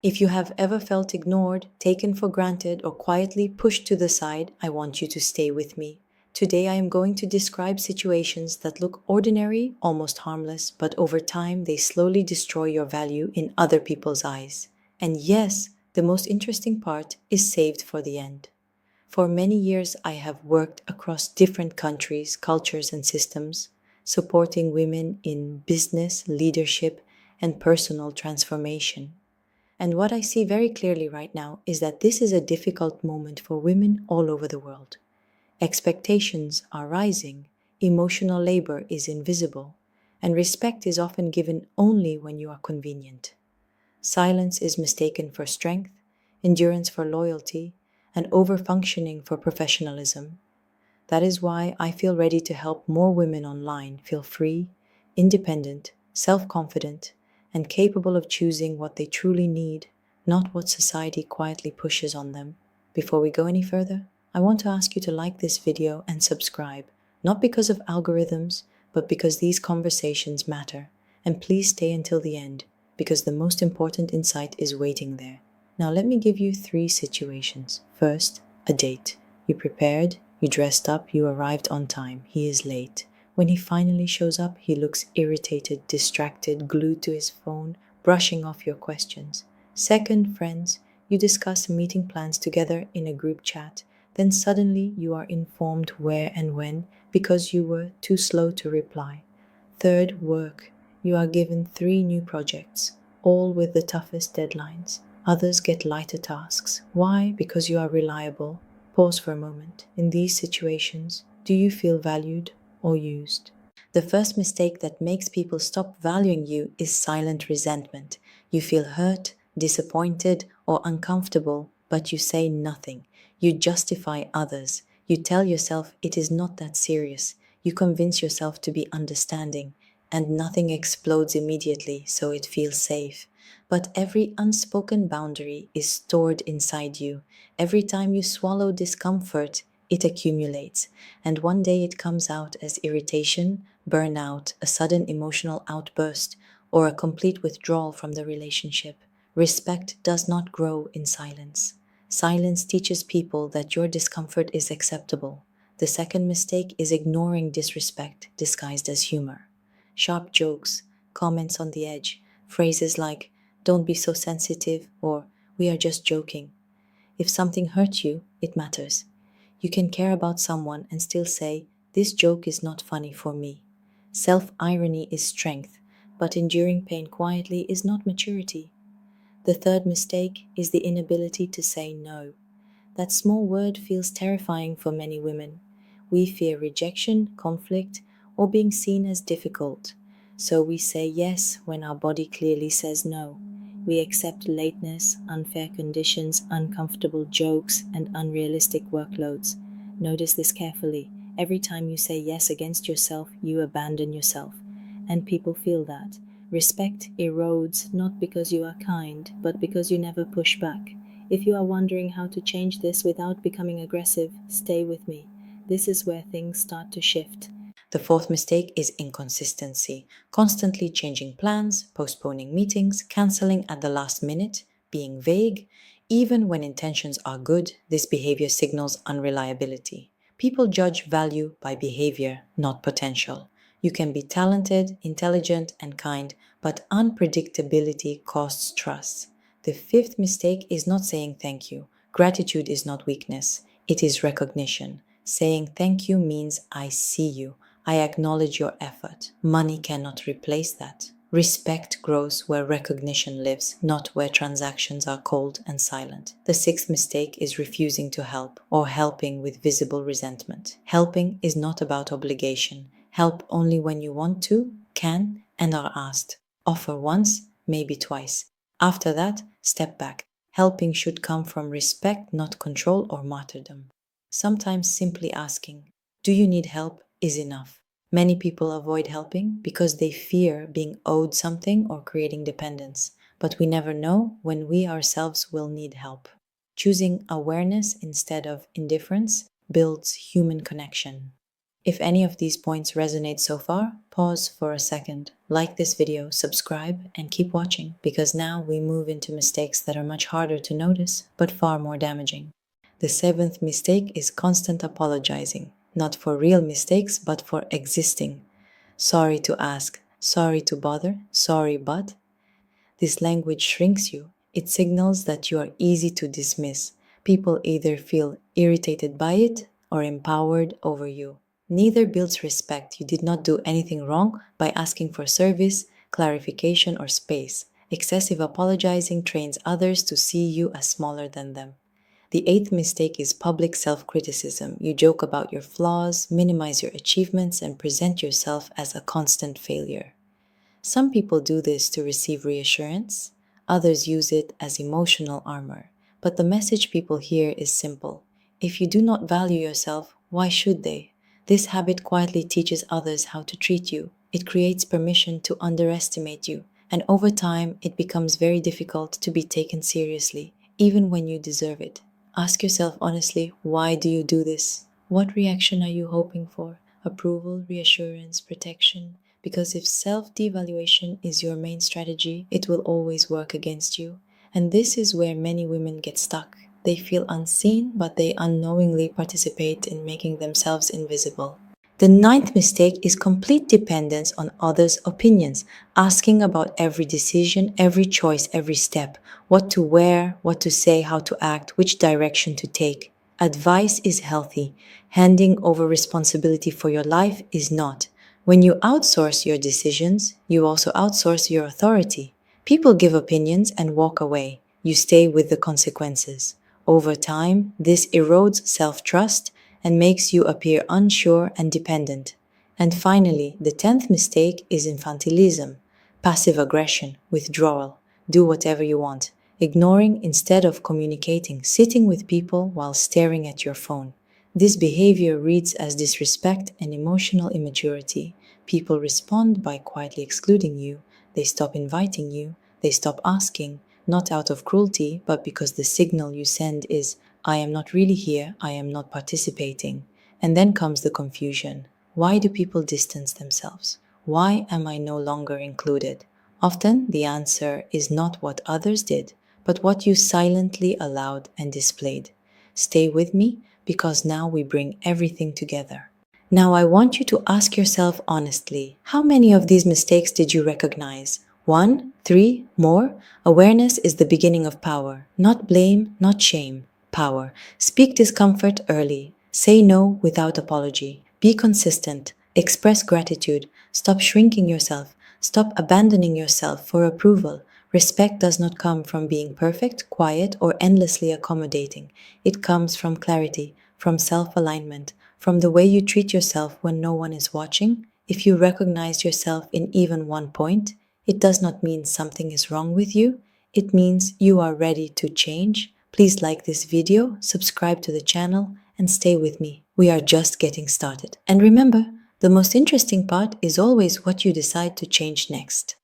If you have ever felt ignored, taken for granted, or quietly pushed to the side, I want you to stay with me. Today I am going to describe situations that look ordinary, almost harmless, but over time they slowly destroy your value in other people's eyes. And yes, the most interesting part is saved for the end. For many years, I have worked across different countries, cultures, and systems, supporting women in business, leadership, and personal transformation. And what I see very clearly right now is that this is a difficult moment for women all over the world. Expectations are rising, emotional labor is invisible, and respect is often given only when you are convenient. Silence is mistaken for strength, endurance for loyalty, and overfunctioning for professionalism. That is why I feel ready to help more women online feel free, independent, self confident, and capable of choosing what they truly need, not what society quietly pushes on them. Before we go any further, I want to ask you to like this video and subscribe, not because of algorithms, but because these conversations matter. And please stay until the end, because the most important insight is waiting there. Now, let me give you three situations. First, a date. You prepared, you dressed up, you arrived on time. He is late. When he finally shows up, he looks irritated, distracted, glued to his phone, brushing off your questions. Second, friends, you discuss meeting plans together in a group chat. Then suddenly you are informed where and when because you were too slow to reply. Third, work. You are given 3 new projects, all with the toughest deadlines. Others get lighter tasks. Why? Because you are reliable. Pause for a moment. In these situations, do you feel valued or used? The first mistake that makes people stop valuing you is silent resentment. You feel hurt, disappointed, or uncomfortable, but you say nothing. You justify others. You tell yourself it is not that serious. You convince yourself to be understanding, and nothing explodes immediately, so it feels safe. But every unspoken boundary is stored inside you. Every time you swallow discomfort, it accumulates, and one day it comes out as irritation, burnout, a sudden emotional outburst, or a complete withdrawal from the relationship. Respect does not grow in silence. Silence teaches people that your discomfort is acceptable. The second mistake is ignoring disrespect disguised as humor. Sharp jokes, comments on the edge, phrases like, "don't be so sensitive," or "we are just joking." If something hurts you, it matters. You can care about someone and still say, "this joke is not funny for me." Self-irony is strength, but enduring pain quietly is not maturity. The third mistake is the inability to say no. That small word feels terrifying for many women. We fear rejection, conflict, or being seen as difficult. So we say yes when our body clearly says no. We accept lateness, unfair conditions, uncomfortable jokes, and unrealistic workloads. Notice this carefully. Every time you say yes against yourself, you abandon yourself. And people feel that. Respect erodes not because you are kind, but because you never push back. If you are wondering how to change this without becoming aggressive, stay with me. This is where things start to shift. The fourth mistake is inconsistency, constantly changing plans, postponing meetings, canceling at the last minute, being vague. Even when intentions are good, this behavior signals unreliability. People judge value by behavior, not potential. You can be talented, intelligent, and kind, but unpredictability costs trust. The fifth mistake is not saying thank you. Gratitude is not weakness, it is recognition. Saying thank you means I see you, I acknowledge your effort. Money cannot replace that. Respect grows where recognition lives, not where transactions are cold and silent. The sixth mistake is refusing to help or helping with visible resentment. Helping is not about obligation. Help only when you want to, can, and are asked. Offer once, maybe twice. After that, step back. Helping should come from respect, not control or martyrdom. Sometimes simply asking, "Do you need help?" is enough. Many people avoid helping because they fear being owed something or creating dependence, but we never know when we ourselves will need help. Choosing awareness instead of indifference builds human connection. If any of these points resonate so far, pause for a second, like this video, subscribe, and keep watching, because now we move into mistakes that are much harder to notice, but far more damaging. The seventh mistake is constant apologizing, not for real mistakes, but for existing. Sorry to ask, sorry to bother, sorry but. This language shrinks you. It signals that you are easy to dismiss. People either feel irritated by it or empowered over you. Neither builds respect. You did not do anything wrong by asking for service, clarification, or space. Excessive apologizing trains others to see you as smaller than them. The eighth mistake is public self-criticism. You joke about your flaws, minimize your achievements, and present yourself as a constant failure. Some people do this to receive reassurance, others use it as emotional armor. But the message people hear is simple. If you do not value yourself, why should they? This habit quietly teaches others how to treat you. It creates permission to underestimate you, and over time, it becomes very difficult to be taken seriously, even when you deserve it. Ask yourself honestly, why do you do this? What reaction are you hoping for? Approval, reassurance, protection? Because if self-devaluation is your main strategy, it will always work against you. And this is where many women get stuck. They feel unseen, but they unknowingly participate in making themselves invisible. The ninth mistake is complete dependence on others' opinions, asking about every decision, every choice, every step, what to wear, what to say, how to act, which direction to take. Advice is healthy. Handing over responsibility for your life is not. When you outsource your decisions, you also outsource your authority. People give opinions and walk away. You stay with the consequences. Over time, this erodes self-trust and makes you appear unsure and dependent. And finally, the 10th mistake is infantilism, passive aggression, withdrawal. Do whatever you want, ignoring instead of communicating, sitting with people while staring at your phone. This behavior reads as disrespect and emotional immaturity. People respond by quietly excluding you. They stop inviting you. They stop asking, not out of cruelty, but because the signal you send is, I am not really here, I am not participating. And then comes the confusion. Why do people distance themselves? Why am I no longer included? Often the answer is not what others did, but what you silently allowed and displayed. Stay with me, because now we bring everything together. Now I want you to ask yourself honestly, how many of these mistakes did you recognize? 1, 3, more? Awareness is the beginning of power. Not blame, not shame. Power. Speak discomfort early. Say no without apology. Be consistent. Express gratitude. Stop shrinking yourself. Stop abandoning yourself for approval. Respect does not come from being perfect, quiet, or endlessly accommodating. It comes from clarity, from self-alignment, from the way you treat yourself when no one is watching. If you recognize yourself in even one point, it does not mean something is wrong with you. It means you are ready to change. Please like this video, subscribe to the channel, and stay with me. We are just getting started. And remember, the most interesting part is always what you decide to change next.